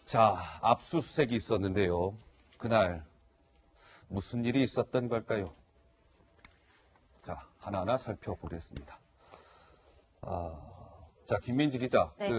자, 압수수색이 있었는데요. 그날 무슨 일이 있었던 걸까요? 자, 하나하나 살펴보겠습니다. 자, 김민지 기자, 네.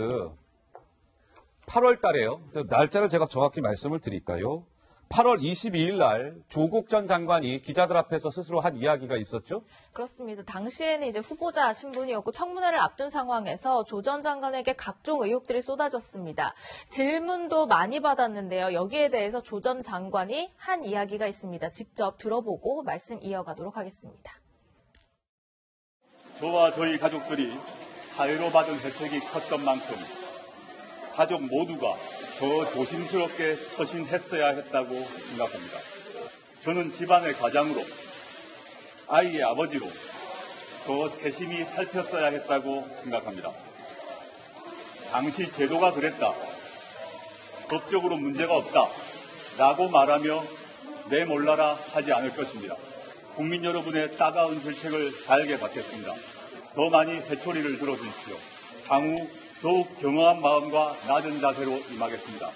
8월 달에요. 날짜를 제가 정확히 말씀을 드릴까요? 8월 22일 날 조국 전 장관이 기자들 앞에서 스스로 한 이야기가 있었죠? 그렇습니다. 당시에는 이제 후보자 신분이었고 청문회를 앞둔 상황에서 조 전 장관에게 각종 의혹들이 쏟아졌습니다. 질문도 많이 받았는데요. 여기에 대해서 조 전 장관이 한 이야기가 있습니다. 직접 들어보고 말씀 이어가도록 하겠습니다. 저와 저희 가족들이 사회로 받은 혜택이 컸던 만큼 가족 모두가 더 조심스럽게 처신했어야 했다고 생각합니다. 저는 집안의 가장으로 아이의 아버지로 더 세심히 살폈어야 했다고 생각합니다. 당시 제도가 그랬다. 법적으로 문제가 없다. 라고 말하며 내몰라라 하지 않을 것입니다. 국민 여러분의 따가운 질책을 달게 받겠습니다. 더 많이 회초리를 들어주십시오. 향후 더욱 겸허한 마음과 낮은 자세로 임하겠습니다.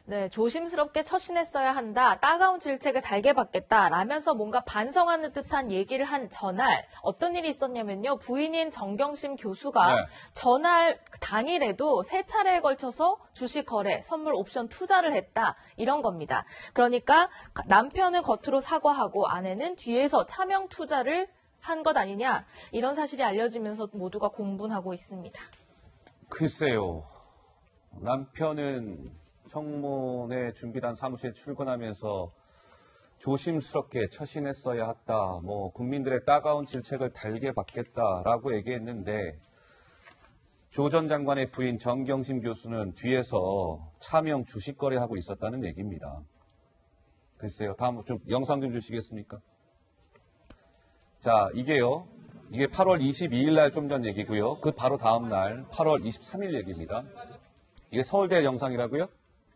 네, 조심스럽게 처신했어야 한다. 따가운 질책을 달게 받겠다. 라면서 뭔가 반성하는 듯한 얘기를 한 전날 어떤 일이 있었냐면요. 부인인 정경심 교수가 네. 전날 당일에도 3차례에 걸쳐서 주식 거래, 선물 옵션 투자를 했다. 이런 겁니다. 그러니까 남편은 겉으로 사과하고 아내는 뒤에서 차명 투자를 한 것 아니냐. 이런 사실이 알려지면서 모두가 공분하고 있습니다. 글쎄요. 남편은 청문회 준비단 사무실에 출근하면서 조심스럽게 처신했어야 했다. 국민들의 따가운 질책을 달게 받겠다라고 얘기했는데 조 전 장관의 부인 정경심 교수는 뒤에서 차명 주식 거래하고 있었다는 얘기입니다. 글쎄요. 다음 좀 영상 좀 주시겠습니까? 자, 이게 8월 22일 날 좀 전 얘기고요. 그 바로 다음 날 8월 23일 얘기입니다. 이게 서울대 영상이라고요?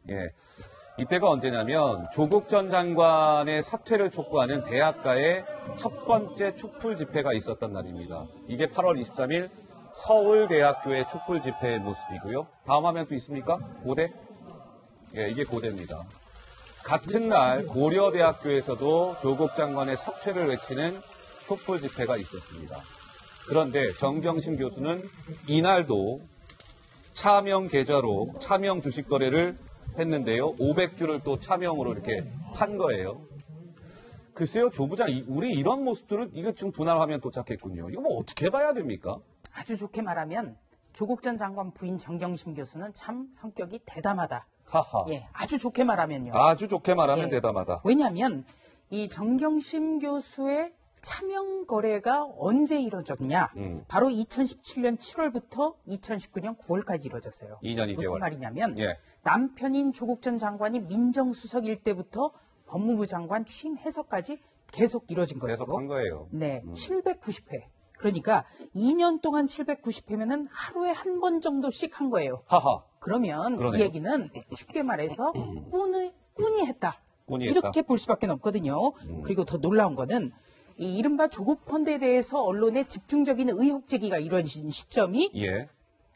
예. 이때가 언제냐면 조국 전 장관의 사퇴를 촉구하는 대학가의 첫 번째 촛불 집회가 있었던 날입니다. 이게 8월 23일 서울대학교의 촛불 집회의 모습이고요. 다음 화면 또 있습니까? 고대? 예, 이게 고대입니다. 같은 날 고려대학교에서도 조국 장관의 사퇴를 외치는 촛불 집회가 있었습니다. 그런데 정경심 교수는 이날도 차명 계좌로 차명 주식 거래를 했는데요. 500주를 또 차명으로 이렇게 판 거예요. 글쎄요, 조 부장, 우리 이런 모습들을 이거 지금 분할 화면 도착했군요. 이거 어떻게 봐야 됩니까? 아주 좋게 말하면 조국 전 장관 부인 정경심 교수는 참 성격이 대담하다. 하하. 예, 아주 좋게 말하면요. 아주 좋게 말하면 예. 대담하다. 왜냐하면 이 정경심 교수의 차명 거래가 언제 이루어졌냐? 바로 2017년 7월부터 2019년 9월까지 이루어졌어요. 2년 2개월. 무슨 말이냐면 예. 남편인 조국 전 장관이 민정수석일 때부터 법무부 장관 취임해서까지 계속 이루어진 거예요. 계속 한 거예요. 네, 790회. 그러니까 2년 동안 790회면은 하루에 한 번 정도씩 한 거예요. 하하. 그러면 그러네요. 이 얘기는 쉽게 말해서 꾼이 했다. 꾼이 이렇게 했다. 볼 수밖에 없거든요. 그리고 더 놀라운 거는 이 이른바 조국 펀드에 대해서 언론의 집중적인 의혹 제기가 이루어진 시점이 예.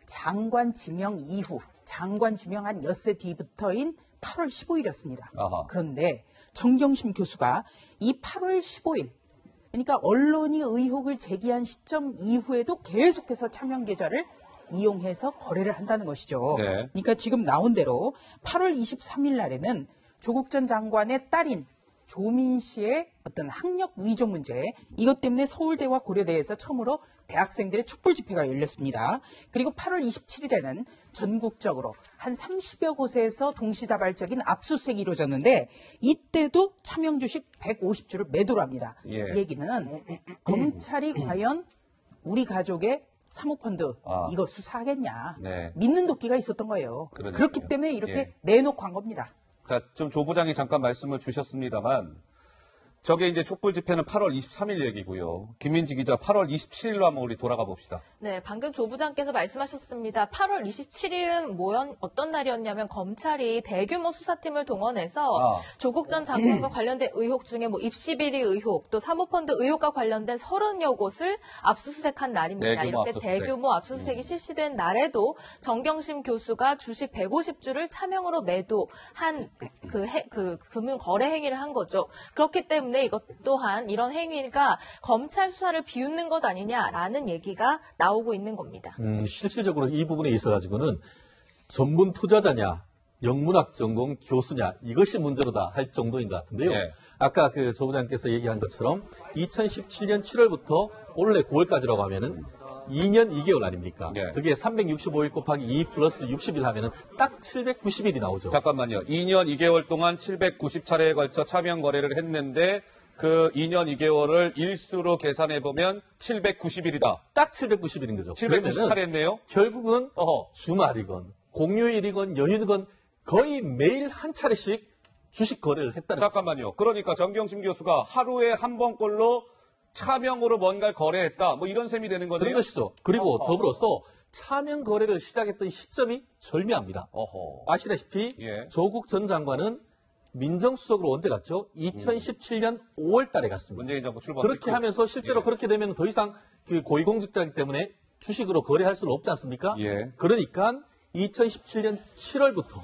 장관 지명 이후, 장관 지명 한 엿새 뒤부터인 8월 15일이었습니다. 아하. 그런데 정경심 교수가 이 8월 15일, 그러니까 언론이 의혹을 제기한 시점 이후에도 계속해서 차명 계좌를 이용해서 거래를 한다는 것이죠. 네. 그러니까 지금 나온 대로 8월 23일 날에는 조국 전 장관의 딸인 조민 씨의 어떤 학력 위조 문제, 이것 때문에 서울대와 고려대에서 처음으로 대학생들의 촛불 집회가 열렸습니다. 그리고 8월 27일에는 전국적으로 한 30여 곳에서 동시다발적인 압수수색이 이루어졌는데 이때도 차명 주식 150주를 매도를 합니다. 예. 이 얘기는 검찰이 과연 우리 가족의 사모펀드 이거 수사하겠냐. 네. 믿는 도끼가 있었던 거예요. 그러니까요. 그렇기 때문에 이렇게 예. 내놓고 한 겁니다. 자, 좀 조 부장이 잠깐 말씀을 주셨습니다만 저게 이제 촛불 집회는 8월 23일 얘기고요. 김민지 기자 8월 27일로 한번 우리 돌아가 봅시다. 네, 방금 조 부장께서 말씀하셨습니다. 8월 27일은 어떤 날이었냐면 검찰이 대규모 수사팀을 동원해서 조국 전 장관과 관련된 의혹 중에 뭐 입시비리 의혹, 또 사모펀드 의혹과 관련된 30여 곳을 압수수색한 날입니다. 대규모 이렇게 압수수색. 대규모 압수수색이 실시된 날에도 정경심 교수가 주식 150주를 차명으로 매도한 그 금융 거래 행위를 한 거죠. 그렇기 때문에 이것 또한 이런 행위가 검찰 수사를 비웃는 것 아니냐라는 얘기가 나오고 있는 겁니다. 실질적으로 이 부분에 있어가지고는 전문 투자자냐, 영문학 전공 교수냐 이것이 문제로다 할 정도인 것 같은데요. 네. 아까 그 조 부장께서 얘기한 것처럼 2017년 7월부터 올해 9월까지라고 하면은 2년 2개월 아닙니까? 네. 그게 365일 곱하기 2 플러스 60일 하면은 딱 790일이 나오죠. 잠깐만요. 2년 2개월 동안 790차례에 걸쳐 차명 거래를 했는데 그 2년 2개월을 일수로 계산해보면 790일이다. 딱 790일인 거죠. 790차례 했네요. 결국은 어허. 주말이건 공휴일이건 연휴건 거의 매일 한 차례씩 주식 거래를 했다는 거죠. 잠깐만요. 그러니까 정경심 교수가 하루에 한 번꼴로 차명으로 뭔가를 거래했다. 뭐 이런 셈이 되는 거네요. 그런 것이죠. 그리고 어허. 더불어서 차명 거래를 시작했던 시점이 절묘합니다. 어허. 아시다시피 예. 조국 전 장관은 민정수석으로 언제 갔죠? 2017년 5월 달에 갔습니다. 문재인 정부 출범 그렇게 직후. 하면서 실제로 예. 그렇게 되면 더 이상 그 고위공직자이기 때문에 주식으로 거래할 수는 없지 않습니까? 예. 그러니까 2017년 7월부터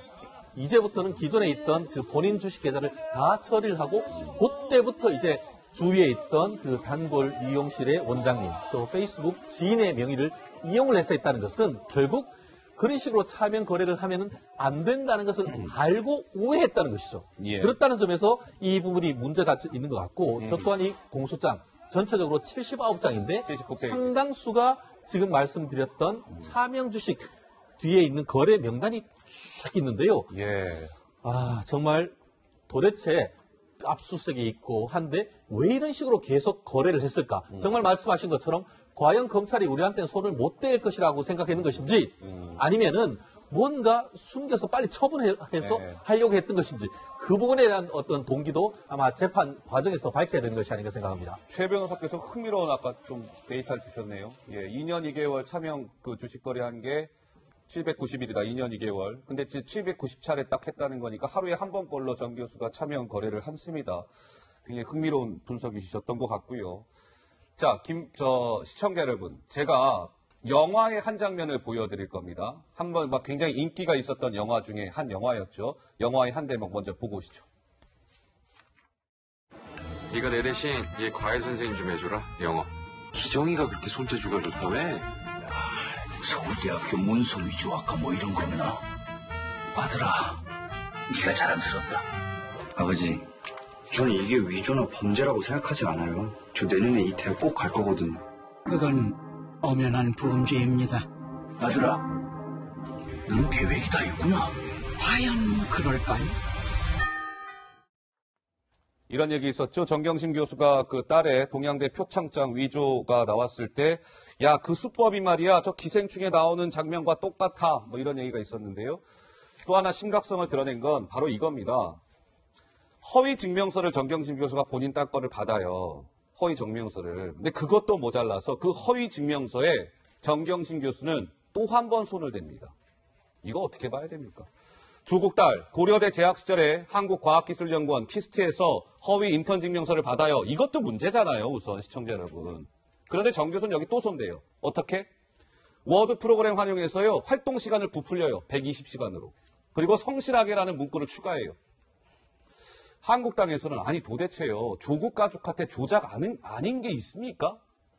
이제부터는 기존에 있던 그 본인 주식 계좌를 다 처리를 하고 그때부터 이제 주위에 있던 그 단골 미용실의 원장님 또 페이스북 지인의 명의를 이용을 해서 했다는 것은 결국 그런 식으로 차명 거래를 하면은 안 된다는 것을 알고 오해했다는 것이죠. 예. 그렇다는 점에서 이 부분이 문제가 있는 것 같고 저 또한 이 공소장 전체적으로 79장인데 79페이지. 상당수가 지금 말씀드렸던 차명 주식 뒤에 있는 거래 명단이 쭉 있는데요. 예. 아, 정말 도대체 압수수색이 있고 한데 왜 이런 식으로 계속 거래를 했을까? 정말 말씀하신 것처럼 과연 검찰이 우리한테는 손을 못 댈 것이라고 생각했는 것인지 아니면은 뭔가 숨겨서 빨리 처분해서 네. 하려고 했던 것인지 그 부분에 대한 어떤 동기도 아마 재판 과정에서 밝혀야 되는 것이 아닌가 생각합니다. 최 변호사께서 흥미로운 아까 좀 데이터를 주셨네요. 예, 2년 2개월 차명 그 주식 거래한 게 790일이다. 2년 2개월. 근데 790차례 딱 했다는 거니까 하루에 한 번꼴로 정 교수가 차명 거래를 한 셈이다. 굉장히 흥미로운 분석이 주셨던 것 같고요. 자, 시청자 여러분, 제가 영화의 한 장면을 보여드릴 겁니다. 한번 막 굉장히 인기가 있었던 영화 중에 한 영화였죠. 영화의 한 대목 먼저 보고 오시죠. 네가 내 대신 얘 과외 선생님 좀 해줘라. 영어. 기정이가 그렇게 손재주가 좋다며? 서울대학교 문서 위조학과 뭐 이런 거구나. 아들아, 네가 자랑스럽다. 아버지, 저는 이게 위조나 범죄라고 생각하지 않아요. 저 내년에 이 대학 꼭 갈 거거든요. 그건 엄연한 범죄입니다. 아들아, 넌 계획이 다 있구나. 과연 그럴까요? 이런 얘기 있었죠. 정경심 교수가 그 딸의 동양대 표창장 위조가 나왔을 때, 야, 그 수법이 말이야, 저 기생충에 나오는 장면과 똑같아. 뭐 이런 얘기가 있었는데요. 또 하나 심각성을 드러낸 건 바로 이겁니다. 허위 증명서를 정경심 교수가 본인 딸 거를 받아요. 허위 증명서를. 근데 그것도 모자라서 그 허위 증명서에 정경심 교수는 또 한 번 손을 댑니다. 이거 어떻게 봐야 됩니까? 조국 딸, 고려대 재학 시절에 한국과학기술연구원 키스트에서 허위 인턴 증명서를 받아요. 이것도 문제잖아요, 우선 시청자 여러분. 그런데 정 교수는 여기 또 손대요. 어떻게? 워드 프로그램 활용해서요, 활동 시간을 부풀려요. 120시간으로. 그리고 성실하게라는 문구를 추가해요. 한국당에서는 아니 도대체요, 조국 가족한테 조작 아닌 게 있습니까?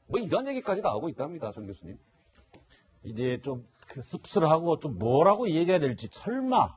뭐 이런 얘기까지 나오고 있답니다, 정 교수님. 이제 좀 그 씁쓸하고 좀 뭐라고 얘기해야 될지 설마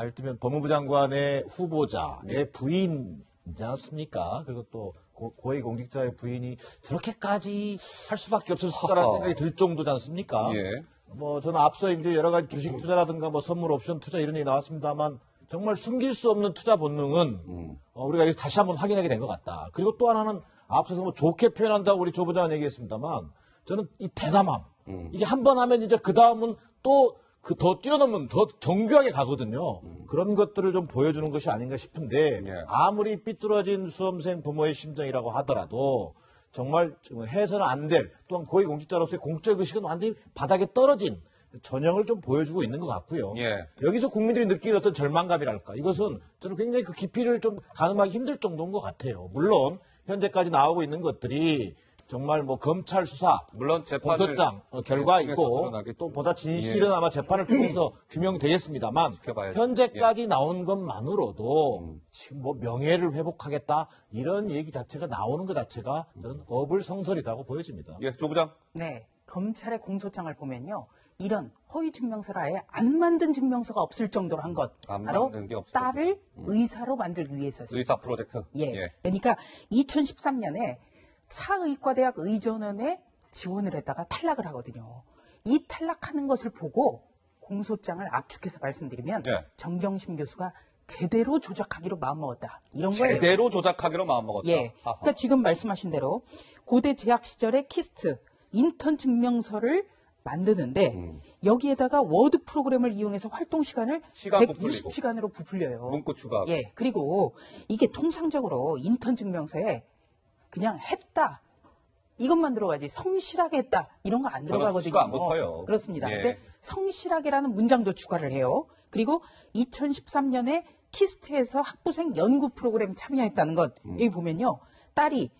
이를테면 법무부 장관의 후보자의 부인이지 않습니까? 그리고 또 고위공직자의 부인이 저렇게까지 할 수밖에 없었을까라는 생각이 들 정도지 않습니까? 예. 뭐 저는 앞서 이제 여러 가지 주식 투자라든가 뭐 선물 옵션 투자 이런 얘기 나왔습니다만 정말 숨길 수 없는 투자 본능은 우리가 여기서 다시 한번 확인하게 된 것 같다. 그리고 또 하나는 앞서서 뭐 좋게 표현한다고 우리 조 부장은 얘기했습니다만 저는 이 대담함 이게 한 번 하면 이제 그 다음은 또 그 더 뛰어넘는 더 정교하게 가거든요. 그런 것들을 좀 보여주는 것이 아닌가 싶은데 예. 아무리 삐뚤어진 수험생 부모의 심정이라고 하더라도 정말 해서는 안 될 또한 고위공직자로서의 공적 의식은 완전히 바닥에 떨어진 전형을 좀 보여주고 있는 것 같고요. 예. 여기서 국민들이 느끼는 어떤 절망감이랄까 이것은 저는 굉장히 그 깊이를 좀 가늠하기 힘들 정도인 것 같아요. 물론 현재까지 나오고 있는 것들이 정말 뭐 검찰 수사, 물론 재판을 공소장 결과 통해서 있고 드러나겠죠. 또 보다 진실은 아마 재판을 통해서 규명되겠습니다만 지켜봐야죠. 현재까지 나온 것만으로도 지금 뭐 명예를 회복하겠다 이런 얘기 자체가 나오는 것 자체가 저는 어불성설이라고 보여집니다. 예, 조 부장. 네, 검찰의 공소장을 보면요. 이런 허위 증명서를 아예 안 만든 증명서가 없을 정도로 한 것. 안 바로 만든 게 없을 딸을 의사로 만들기 위해서였습니다. 의사 프로젝트. 예. 그러니까 2013년에 차의과대학 의전원에 지원을 했다가 탈락을 하거든요. 이 탈락하는 것을 보고 공소장을 압축해서 말씀드리면 예. 정경심 교수가 제대로 조작하기로 마음먹었다. 이런 거예요. 제대로 조작하기로 마음먹었다. 예. 하하. 그러니까 지금 말씀하신 대로 고대 재학 시절에 키스트, 인턴 증명서를 만드는데 여기에다가 워드 프로그램을 이용해서 활동 시간을 시간 120시간으로 부풀려요. 문구 추가하고. 예. 그리고 이게 통상적으로 인턴 증명서에 그냥 했다. 이것만 들어가지 성실하게 했다. 이런 거 안 들어가거든요. 수가 안 붙어요. 그렇습니다. 예. 근데 성실하게라는 문장도 추가를 해요. 그리고 2013년에 키스트에서 학부생 연구 프로그램 참여했다는 것. 여기 보면요. 딸이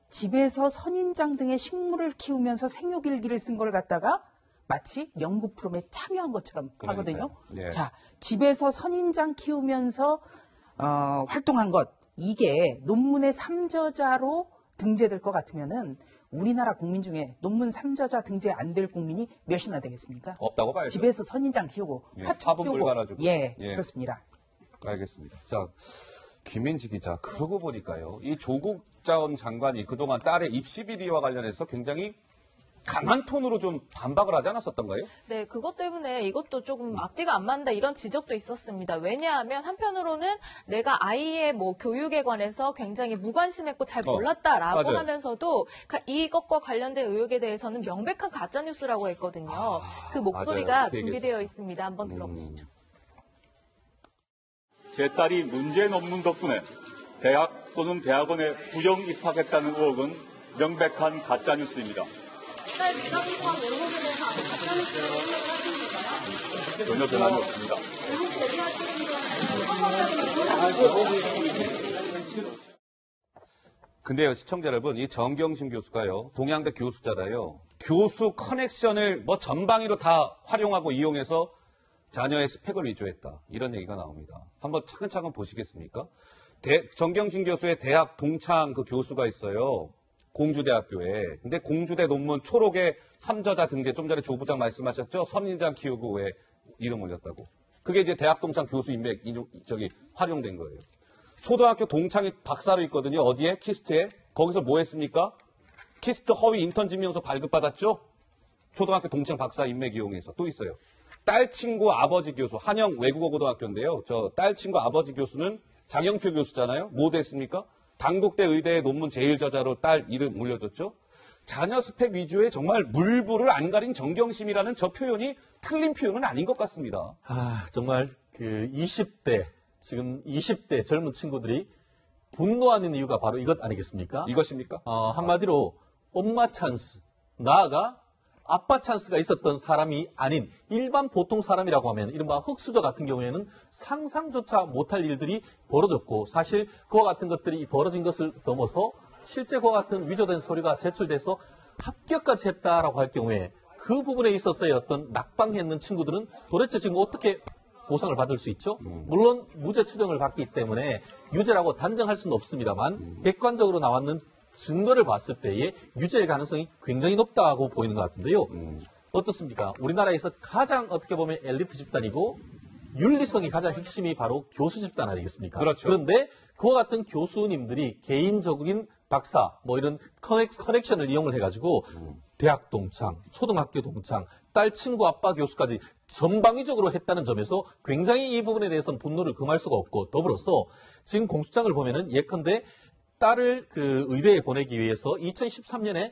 집에서 선인장 등의 식물을 키우면서 생육일기를 쓴 걸 갖다가 마치 연구 프로그램에 참여한 것처럼 하거든요. 예. 자, 집에서 선인장 키우면서 활동한 것. 이게 논문의 3저자로 등재될 것 같으면은 우리나라 국민 중에 논문 3저자 등재 안 될 국민이 몇이나 되겠습니까? 없다고 봐야죠. 집에서 선인장 키우고 예, 화초 화분 키우고 불가가지고. 예, 예. 그렇습니다. 알겠습니다. 자, 김민지 기자. 그러고 보니까요. 이 조국 전 장관이 그동안 딸의 입시 비리와 관련해서 굉장히 강한 톤으로 좀 반박을 하지 않았었던가요? 네, 그것 때문에 이것도 조금 앞뒤가 안 맞는다 이런 지적도 있었습니다. 왜냐하면 한편으로는 내가 아이의 뭐 교육에 관해서 굉장히 무관심했고 잘 몰랐다라고 맞아요. 하면서도 이것과 관련된 의혹에 대해서는 명백한 가짜 뉴스라고 했거든요. 그 목소리가 맞아요. 그 준비되어 있습니다. 한번 들어보시죠. 제 딸이 문제 논문 덕분에 대학 또는 대학원에 부정 입학했다는 의혹은 명백한 가짜 뉴스입니다. 전혀 변함이 없습니다. 근데요, 시청자 여러분, 이 정경심 교수가요, 동양대 교수잖아요. 교수 커넥션을 뭐 전방위로 다 활용하고 이용해서 자녀의 스펙을 위조했다. 이런 얘기가 나옵니다. 한번 차근차근 보시겠습니까? 정경심 교수의 대학 동창 그 교수가 있어요. 공주대학교에. 근데 공주대 논문 초록에 3저자 등재, 좀 전에 조 부장 말씀하셨죠? 선인장 키우고 왜 이름 올렸다고. 그게 이제 대학 동창 교수 인맥, 활용된 거예요. 초등학교 동창이 박사로 있거든요. 어디에? 키스트에. 거기서 뭐 했습니까? 키스트 허위 인턴 증명서 발급받았죠? 초등학교 동창 박사 인맥 이용해서. 또 있어요. 딸 친구 아버지 교수, 한영 외국어고등학교인데요. 저 딸 친구 아버지 교수는 장영표 교수잖아요. 뭐 됐습니까? 당국대 의대의 논문 제일 저자로 딸 이름 올려줬죠. 자녀 스펙 위주의 정말 물불을 안 가린 정경심이라는 저 표현이 틀린 표현은 아닌 것 같습니다. 정말 그 20대, 지금 20대 젊은 친구들이 분노하는 이유가 바로 이것 아니겠습니까? 이것입니까? 한마디로 엄마 찬스, 나아가 아빠 찬스가 있었던 사람이 아닌 일반 보통 사람이라고 하면 이른바 흑수저 같은 경우에는 상상조차 못할 일들이 벌어졌고 사실 그와 같은 것들이 벌어진 것을 넘어서 실제 그와 같은 위조된 서류가 제출돼서 합격까지 했다라고 할 경우에 그 부분에 있어서의 어떤 낙방했는 친구들은 도대체 지금 어떻게 보상을 받을 수 있죠? 물론 무죄 추정을 받기 때문에 유죄라고 단정할 수는 없습니다만 객관적으로 나왔는 증거를 봤을 때의 유죄의 가능성이 굉장히 높다고 보이는 것 같은데요. 어떻습니까? 우리나라에서 가장 어떻게 보면 엘리트 집단이고 윤리성이 가장 핵심이 바로 교수 집단 아니겠습니까? 그렇죠. 그런데 그와 같은 교수님들이 개인적인 박사, 뭐 이런 커넥션을 이용을 해가지고 대학 동창, 초등학교 동창, 딸 친구 아빠 교수까지 전방위적으로 했다는 점에서 굉장히 이 부분에 대해서는 분노를 금할 수가 없고 더불어서 지금 공소장을 보면은 예컨대 딸을 그 의대에 보내기 위해서 2013년에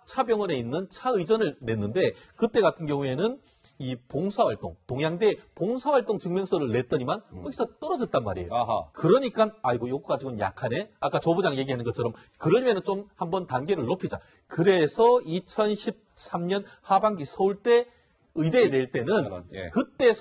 차병원에 있는 차의전을 냈는데 그때 같은 경우에는 이 봉사활동, 동양대 봉사활동 증명서를 냈더니만 거기서 떨어졌단 말이에요. 아하. 그러니까 아이고 요거 가지고는 약하네. 아까 조 부장 얘기하는 것처럼 그러면은 좀 한번 단계를 높이자. 그래서 2013년 하반기 서울대 의대에 낼 때는 예. 그때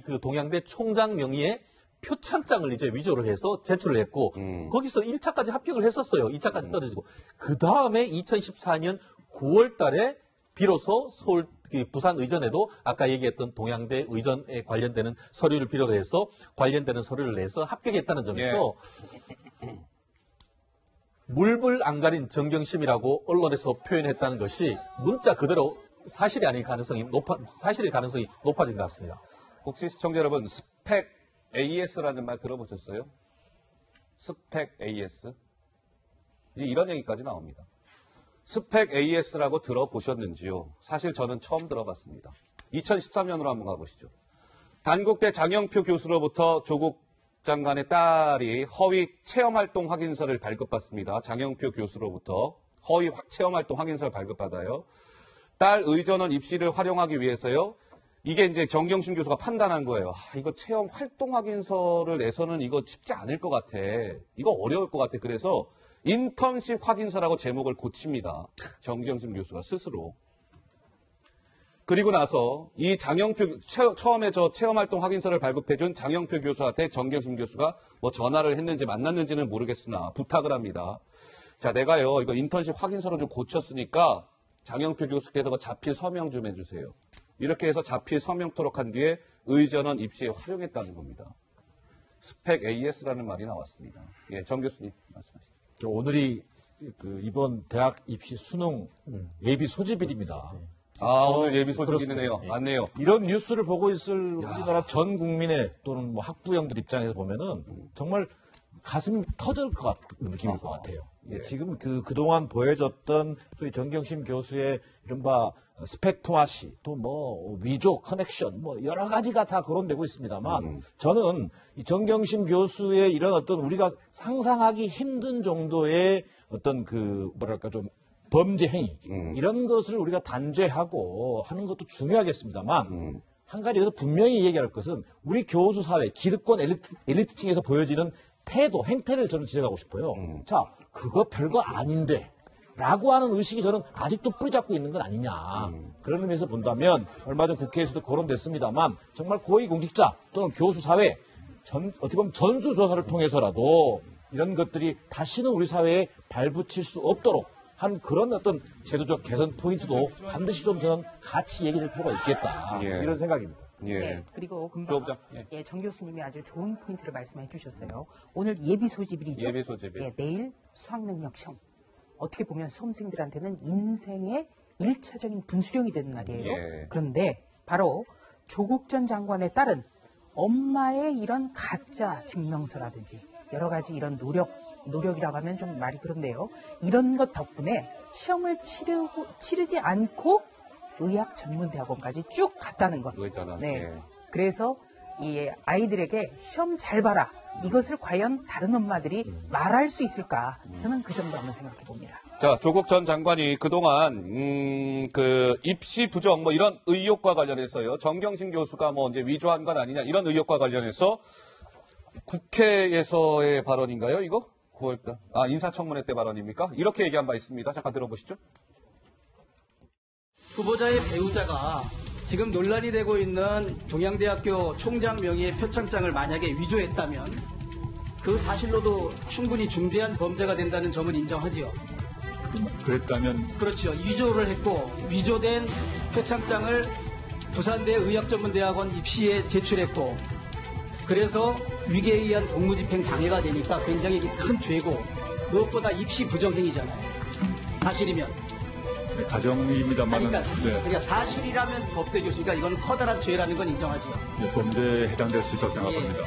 그 동양대 총장 명의의 표창장을 이제 위조를 해서 제출을 했고 거기서 1차까지 합격을 했었어요. 2차까지 떨어지고 그 다음에 2014년 9월 달에 비로소 서울 부산 의전에도 아까 얘기했던 동양대 의전에 관련되는 서류를 필요로 해서 관련되는 서류를 내서 합격했다는 점에서 물불 안 가린 정경심이라고 언론에서 표현했다는 것이 문자 그대로 사실이 아닐 가능성이 사실의 가능성이 높아진 것 같습니다. 혹시 시청자 여러분 스펙 AS라는 말 들어보셨어요? 스펙 AS? 이제 이런 얘기까지 나옵니다. 스펙 AS라고 들어보셨는지요? 사실 저는 처음 들어봤습니다. 2013년으로 한번 가보시죠. 단국대 장영표 교수로부터 조국 장관의 딸이 허위 체험활동 확인서를 발급받습니다. 장영표 교수로부터 허위 체험활동 확인서를 발급받아요. 딸 의전원 입시를 활용하기 위해서요. 이게 이제 정경심 교수가 판단한 거예요. 이거 체험 활동 확인서를 내서는 이거 쉽지 않을 것 같아. 이거 어려울 것 같아. 그래서 인턴십 확인서라고 제목을 고칩니다. 정경심 교수가 스스로. 그리고 나서 이 장영표, 처음에 저 체험활동 확인서를 발급해준 장영표 교수한테 정경심 교수가 뭐 전화를 했는지 만났는지는 모르겠으나 부탁을 합니다. 자, 내가요, 이거 인턴십 확인서로 좀 고쳤으니까 장영표 교수께서 자필 서명 좀 해주세요. 이렇게 해서 자필 서명토록 한 뒤에 의전원 입시에 활용했다는 겁니다. 스펙 AS라는 말이 나왔습니다. 예, 정 교수님 말씀하시죠. 오늘이 이번 대학 입시 수능 예비 소집일입니다. 오늘 예비 소집이네요. 맞네요. 이런 뉴스를 보고 있을 우리나라 전 국민의 또는 뭐 학부형들 입장에서 보면은 정말 가슴이 터질 것 같은 느낌일 것 같아요. 예, 지금 그동안 보여줬던 소위 정경심 교수의 이른바 스펙토마시, 또 뭐 위조, 커넥션, 뭐 여러 가지가 다 거론되고 있습니다만 저는 이 정경심 교수의 이런 어떤 우리가 상상하기 힘든 정도의 어떤 뭐랄까 좀 범죄 행위 이런 것을 우리가 단죄하고 하는 것도 중요하겠습니다만 한 가지 여기서 분명히 얘기할 것은 우리 교수 사회, 기득권 엘리트층에서 보여지는 태도, 행태를 저는 지적하고 싶어요. 자, 그거 별거 아닌데 라고 하는 의식이 저는 아직도 뿌리잡고 있는 건 아니냐. 그런 의미에서 본다면 얼마 전 국회에서도 거론됐습니다만 정말 고위공직자 또는 교수 사회 어떻게 보면 전수조사를 통해서라도 이런 것들이 다시는 우리 사회에 발붙일 수 없도록 한 그런 어떤 제도적 개선 포인트도 반드시 좀 저는 같이 얘기할 필요가 있겠다. 이런 생각입니다. 예. 네, 그리고 금방 정 교수님이 아주 좋은 포인트를 말씀해 주셨어요. 오늘 예비 소집일이죠. 예비 소집일. 예, 내일 수학능력 시험. 어떻게 보면 수험생들한테는 인생의 1차적인 분수령이 되는 날이에요. 예. 그런데 바로 조국 전 장관의 딸은 엄마의 이런 가짜 증명서라든지 여러 가지 이런 노력이라고 하면 좀 말이 그런데요. 이런 것 덕분에 시험을 치르지 않고 의학 전문대학원까지 쭉 갔다는 것. 네. 그래서 이 아이들에게 시험 잘 봐라. 이것을 과연 다른 엄마들이 말할 수 있을까? 저는 그 점도 한번 생각해 봅니다. 자, 조국 전 장관이 그동안 입시 부정 뭐 이런 의혹과 관련해서요. 정경심 교수가 뭐 이제 위조한 건 아니냐 이런 의혹과 관련해서 국회에서의 발언인가요, 이거? 9월달. 인사청문회 때 발언입니까? 이렇게 얘기한 바 있습니다. 잠깐 들어보시죠. 후보자의 배우자가 지금 논란이 되고 있는 동양대학교 총장 명의의 표창장을 만약에 위조했다면 그 사실로도 충분히 중대한 범죄가 된다는 점은 인정하지요. 그랬다면? 그렇죠. 위조를 했고 위조된 표창장을 부산대 의학전문대학원 입시에 제출했고 그래서 위계에 의한 공무집행 방해가 되니까 굉장히 큰 죄고 무엇보다 입시 부정행위잖아요. 사실이면. 가정입니다만. 그러니까 사실이라면 법대 교수니까 이건 커다란 죄라는 건 인정하지요. 범죄에 해당될 수 있다고 생각합니다.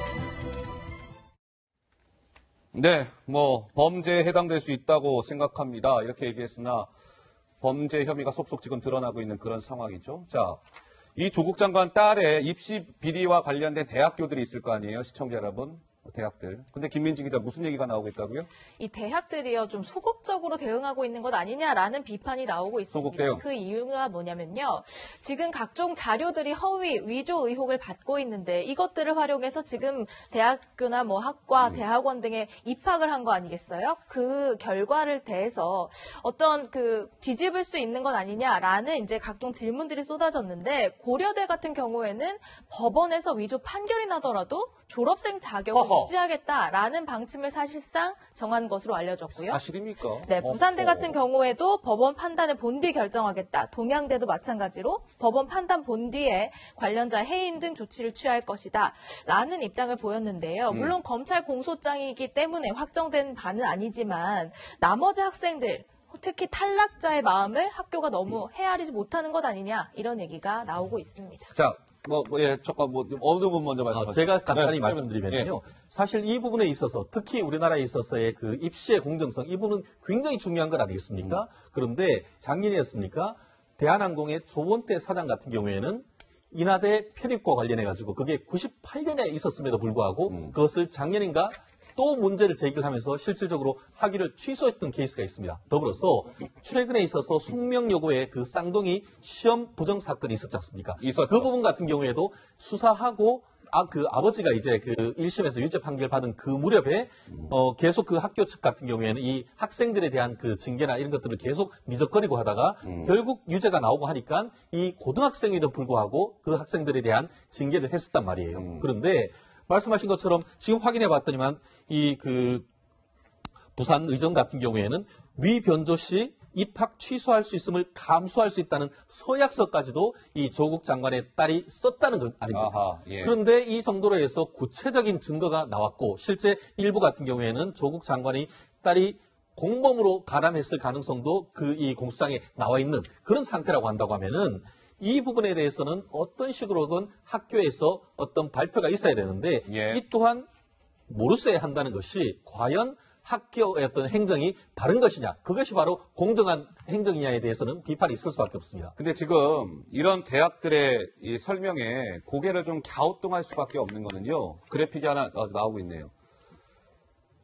네, 뭐 범죄에 해당될 수 있다고 생각합니다. 이렇게 얘기했으나 범죄 혐의가 속속 지금 드러나고 있는 그런 상황이죠. 자, 이 조국 장관 딸의 입시 비리와 관련된 대학교들이 있을 거 아니에요, 시청자 여러분. 대학들. 근데 김민지 기자 무슨 얘기가 나오고 있다고요? 이 대학들이요 좀 소극적으로 대응하고 있는 것 아니냐라는 비판이 나오고 있습니다. 소극 대응. 그 이유가 뭐냐면요. 지금 각종 자료들이 허위, 위조 의혹을 받고 있는데 이것들을 활용해서 지금 대학교나 뭐 학과, 대학원 등에 입학을 한 거 아니겠어요? 그 결과를 대해서 어떤 그 뒤집을 수 있는 것 아니냐라는 이제 각종 질문들이 쏟아졌는데 고려대 같은 경우에는 법원에서 위조 판결이 나더라도 졸업생 자격을 허허. 유지하겠다라는 방침을 사실상 정한 것으로 알려졌고요. 사실입니까? 네, 부산대 어허. 같은 경우에도 법원 판단을 본 뒤 결정하겠다. 동양대도 마찬가지로 법원 판단 본 뒤에 관련자 해임 등 조치를 취할 것이다. 라는 입장을 보였는데요. 물론 검찰 공소장이기 때문에 확정된 바는 아니지만 나머지 학생들 특히 탈락자의 마음을 학교가 너무 헤아리지 못하는 것 아니냐 이런 얘기가 나오고 있습니다. 자, 잠깐 어느 분 먼저 말씀하세요? 제가 간단히 네, 말씀드리면요. 예. 사실 이 부분에 있어서 특히 우리나라에 있어서의 그 입시의 공정성 이 부분은 굉장히 중요한 것 아니겠습니까? 그런데 작년이었습니까? 대한항공의 조원태 사장 같은 경우에는 인하대 편입과 관련해 가지고 그게 98년에 있었음에도 불구하고 그것을 작년인가 또 문제를 제기를 하면서 실질적으로 학위를 취소했던 케이스가 있습니다. 더불어서 최근에 있어서 숙명여고의 그 쌍둥이 시험 부정 사건이 있었지 않습니까? 있었죠. 그 부분 같은 경우에도 수사하고 그 아버지가 이제 그 1심에서 유죄 판결 받은 그 무렵에 계속 그 학교 측 같은 경우에는 이 학생들에 대한 그 징계나 이런 것들을 계속 미적거리고 하다가 결국 유죄가 나오고 하니까 이 고등학생에도 불구하고 그 학생들에 대한 징계를 했었단 말이에요. 그런데 말씀하신 것처럼 지금 확인해 봤더니만 이 그 부산 의정 같은 경우에는 위 변조 시 입학 취소할 수 있음을 감수할 수 있다는 서약서까지도 이 조국 장관의 딸이 썼다는 것 아닙니까? 아하, 예. 그런데 이 정도로 해서 구체적인 증거가 나왔고 실제 일부 같은 경우에는 조국 장관이 딸이 공범으로 가담했을 가능성도 그 이 공소장에 나와 있는 그런 상태라고 한다고 하면은 이 부분에 대해서는 어떤 식으로든 학교에서 어떤 발표가 있어야 되는데 예. 이 또한 모르쇠 한다는 것이 과연 학교의 어떤 행정이 바른 것이냐 그것이 바로 공정한 행정이냐에 대해서는 비판이 있을 수밖에 없습니다. 근데 지금 이런 대학들의 이 설명에 고개를 좀 갸우뚱할 수밖에 없는 거는요. 그래픽이 하나 나오고 있네요.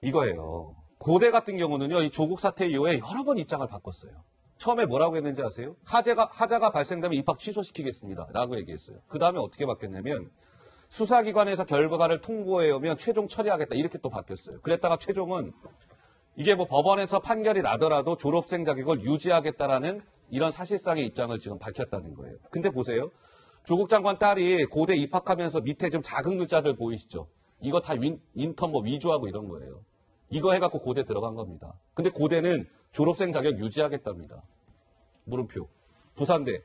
이거예요. 고대 같은 경우는요. 이 조국 사태 이후에 여러 번 입장을 바꿨어요. 처음에 뭐라고 했는지 아세요? 하자가 발생되면 입학 취소시키겠습니다. 라고 얘기했어요. 그 다음에 어떻게 바뀌었냐면 수사기관에서 결과를 통보해 오면 최종 처리하겠다. 이렇게 또 바뀌었어요. 그랬다가 최종은 이게 뭐 법원에서 판결이 나더라도 졸업생 자격을 유지하겠다라는 이런 사실상의 입장을 지금 밝혔다는 거예요. 근데 보세요. 조국 장관 딸이 고대 입학하면서 밑에 좀 작은 글자들 보이시죠? 이거 다 인턴 위조하고 이런 거예요. 이거 해갖고 고대 들어간 겁니다. 근데 고대는 졸업생 자격 유지하겠답니다. 물음표. 부산대.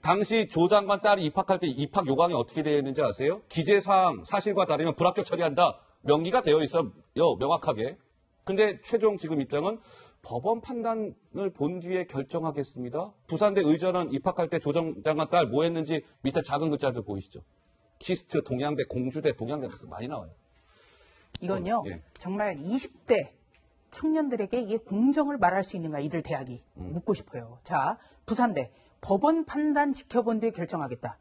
당시 조 장관 딸이 입학할 때 입학 요강이 어떻게 되어 있는지 아세요? 기재사항 사실과 다르면 불합격 처리한다. 명기가 되어 있어요. 명확하게. 근데 최종 지금 입장은 법원 판단을 본 뒤에 결정하겠습니다. 부산대 의전은 입학할 때 조 장관 딸 뭐 했는지 밑에 작은 글자들 보이시죠? 키스트, 동양대, 공주대, 동양대 많이 나와요. 이건요, 예. 정말 20대 청년들에게 이게 공정을 말할 수 있는가, 이들 대학이. 묻고 싶어요. 자, 부산대. 법원 판단 지켜본 뒤에 결정하겠다.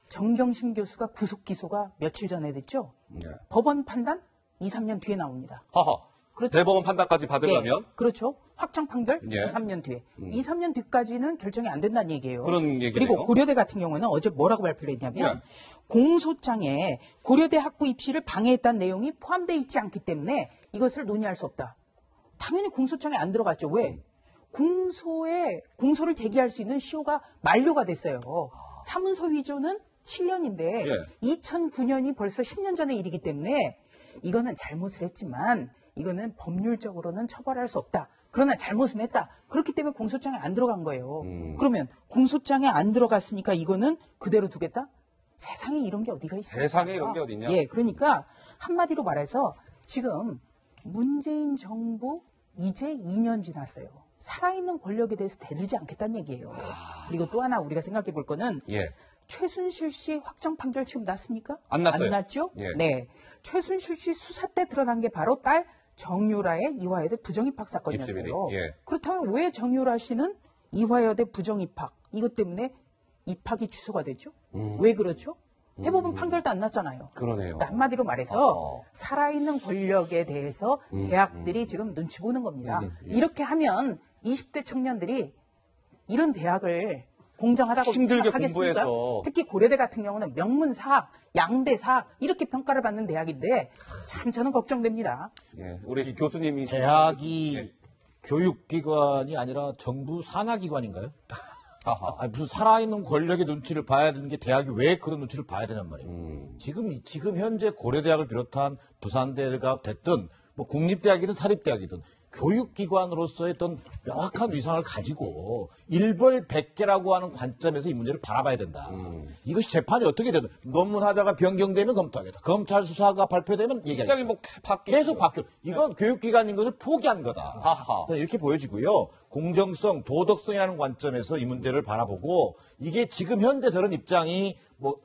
정경심 교수가 구속 기소가 며칠 전에 됐죠? 네. 법원 판단 2, 3년 뒤에 나옵니다. 하하. 그렇죠. 대법원 판단까지 받으려면 예, 그렇죠. 확정 판결 예. 2, 3년 뒤에. 2, 3년 뒤까지는 결정이 안 된다는 얘기예요. 그런 얘기네요. 그리고 고려대 같은 경우는 어제 뭐라고 발표를 했냐면 공소장에 고려대 학부 입시를 방해했다는 내용이 포함되어 있지 않기 때문에 이것을 논의할 수 없다. 당연히 공소장에 안 들어갔죠. 왜? 공소를 제기할 수 있는 시효가 만료가 됐어요. 사문서 위조는 7년인데 2009년이 벌써 10년 전의 일이기 때문에 이거는 잘못을 했지만 이거는 법률적으로는 처벌할 수 없다. 그러나 잘못은 했다. 그렇기 때문에 공소장에 안 들어간 거예요. 그러면 공소장에 안 들어갔으니까 이거는 그대로 두겠다? 세상에 이런 게 어디가 있어요? 세상에 이런 게 어디냐? 예, 그러니까 한마디로 말해서 지금 문재인 정부 이제 2년 지났어요. 살아있는 권력에 대해서 대들지 않겠다는 얘기예요. 그리고 또 하나 우리가 생각해 볼 거는 최순실 씨 확정 판결 지금 났습니까? 안 났어요. 안 났죠? 예. 네. 최순실 씨 수사 때 드러난 게 바로 딸 정유라의 이화여대 부정입학 사건이었어요. 예. 그렇다면 왜 정유라 씨는 이화여대 부정입학 이것 때문에 입학이 취소가 됐죠? 왜 그렇죠? 대법원 판결도 안 났잖아요. 그러네요. 그러니까 한마디로 말해서 살아있는 권력에 대해서 대학들이 지금 눈치 보는 겁니다. 이렇게 하면 20대 청년들이 이런 대학을 공정하다고 힘들게 생각하겠습니까? 공부해서. 특히 고려대 같은 경우는 명문사학, 양대사학 이렇게 평가를 받는 대학인데 참 저는 걱정됩니다. 예, 우리 교수님이 대학이 교육기관이 아니라 정부 산하기관인가요? 아니, 무슨 살아있는 권력의 눈치를 봐야 되는 게 대학이 왜 그런 눈치를 봐야 되냔 말이에요. 지금 현재 고려대학을 비롯한 부산대가 됐든 뭐 국립대학이든 사립대학이든 교육기관으로서의 어떤 명확한 위상을 가지고 일벌백계라고 하는 관점에서 이 문제를 바라봐야 된다. 이것이 재판이 어떻게 되든 논문하자가 변경되면 검토하겠다. 검찰 수사가 발표되면 얘기하겠다. 입장이 뭐 계속 바뀌어. 이건 교육기관인 것을 포기한 거다. 아하. 자, 이렇게 보여지고요. 공정성, 도덕성이라는 관점에서 이 문제를 바라보고 이게 지금 현재 저런 입장이 뭐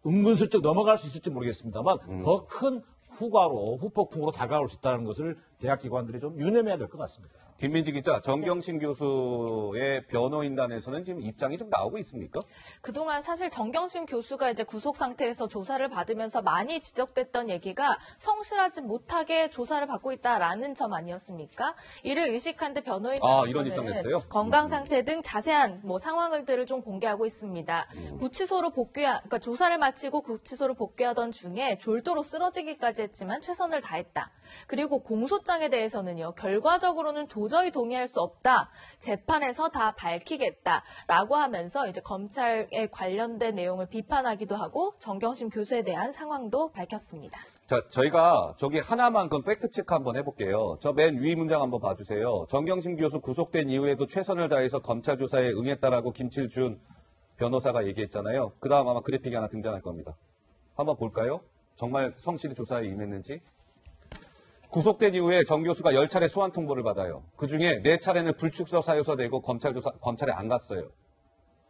은근슬쩍 넘어갈 수 있을지 모르겠습니다만 더 큰 후폭풍으로 다가올 수 있다는 것을 대학기관들이 좀 유념해야 될 것 같습니다. 김민지 기자, 정경심 교수의 변호인단에서는 지금 입장이 좀 나오고 있습니까? 그동안 사실 정경심 교수가 이제 구속 상태에서 조사를 받으면서 많이 지적됐던 얘기가 성실하지 못하게 조사를 받고 있다라는 점 아니었습니까? 이를 의식한 데 이런 입장 변호인단에서는 냈어요? 건강 상태 등 자세한 상황들을 좀 공개하고 있습니다. 구치소로 그러니까 조사를 마치고 구치소로 복귀하던 중에 졸도로 쓰러지기까지 했지만 최선을 다했다. 그리고 공소장에 대해서는요, 결과적으로는 도저히 동의할 수 없다. 재판에서 다 밝히겠다라고 하면서 이제 검찰에 관련된 내용을 비판하기도 하고 정경심 교수에 대한 상황도 밝혔습니다. 자, 저희가 저기 하나만 그 팩트 체크 한번 해볼게요. 저 맨 위 문장 한번 봐주세요. 정경심 교수 구속된 이후에도 최선을 다해서 검찰 조사에 응했다라고 김칠준 변호사가 얘기했잖아요. 그 다음 아마 그래픽이 하나 등장할 겁니다. 한번 볼까요? 정말 성실히 조사에 임했는지. 구속된 이후에 정 교수가 10차례 소환 통보를 받아요. 그중에 4차례는 불출석 사유서 내고 검찰에 안 갔어요.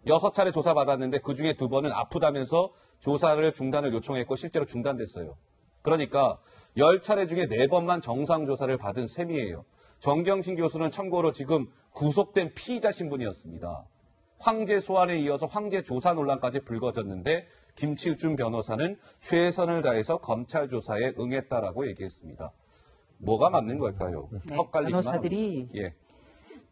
6차례 조사받았는데 그중에 2번은 아프다면서 조사를 중단을 요청했고 실제로 중단됐어요. 그러니까 10차례 중에 4번만 정상조사를 받은 셈이에요. 정경심 교수는 참고로 지금 구속된 피의자 신분이었습니다. 황제 소환에 이어서 황제 조사 논란까지 불거졌는데 김칠준 변호사는 최선을 다해서 검찰 조사에 응했다라고 얘기했습니다. 뭐가 맞는 걸까요? 네, 헛갈리기만 변호사들이 예.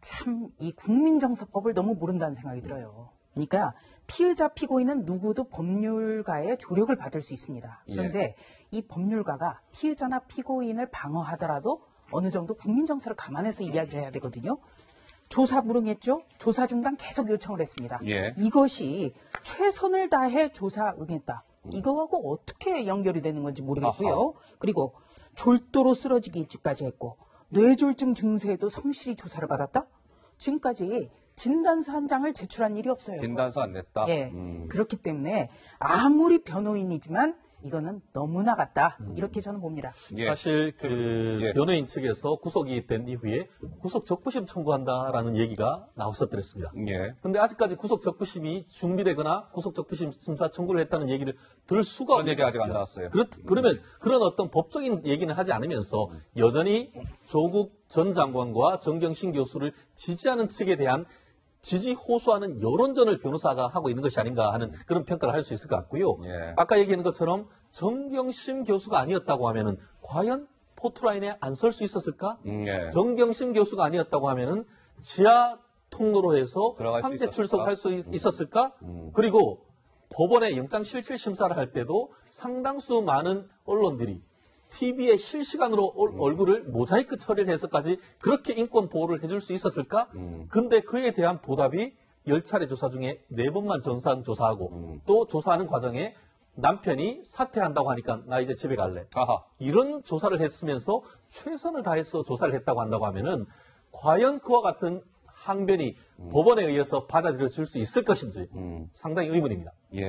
참 이 국민정서법을 너무 모른다는 생각이 들어요. 그러니까 피의자 피고인은 누구도 법률가의 조력을 받을 수 있습니다. 그런데 이 법률가가 피의자나 피고인을 방어하더라도 어느 정도 국민정서를 감안해서 이야기를 해야 되거든요. 조사 불응했죠. 조사 중단 계속 요청을 했습니다. 예. 이것이 최선을 다해 조사 응했다. 이거하고 어떻게 연결이 되는 건지 모르겠고요. 아하. 그리고 졸도로 쓰러지기까지 했고 뇌졸중 증세에도 성실히 조사를 받았다? 지금까지 진단서 한 장을 제출한 일이 없어요. 진단서 안 냈다? 예. 그렇기 때문에 아무리 변호인이지만 이거는 너무 나갔다. 이렇게 저는 봅니다. 예. 사실 예. 변호인 측에서 구속이 된 이후에 구속 적부심 청구한다라는 얘기가 나왔었더랬습니다. 예. 근데 아직까지 구속 적부심이 준비되거나 구속 적부심 심사 청구를 했다는 얘기를 들을 수가 그런 얘기 아직 안 나왔어요. 그러면 그런 어떤 법적인 얘기는 하지 않으면서 여전히 조국 전 장관과 정경심 교수를 지지하는 측에 대한 지지 호소하는 여론전을 변호사가 하고 있는 것이 아닌가 하는 그런 평가를 할 수 있을 것 같고요. 예. 아까 얘기한 것처럼 정경심 교수가 아니었다고 하면은 과연 포토라인에 안 설 수 있었을까? 예. 정경심 교수가 아니었다고 하면은 지하 통로로 해서 들어갈 수 황제 있었을까? 출석할 수 있었을까? 그리고 법원에 영장실질 심사를 할 때도 상당수 많은 언론들이 TV에 실시간으로 얼굴을 모자이크 처리를 해서까지 그렇게 인권 보호를 해줄 수 있었을까? 근데 그에 대한 보답이 10차례 조사 중에 4번만 정상 조사하고 또 조사하는 과정에 남편이 사퇴한다고 하니까 나 이제 집에 갈래. 아하. 이런 조사를 했으면서 최선을 다해서 조사를 했다고 한다고 하면은 과연 그와 같은 항변이 법원에 의해서 받아들여질 수 있을 것인지 상당히 의문입니다. 예.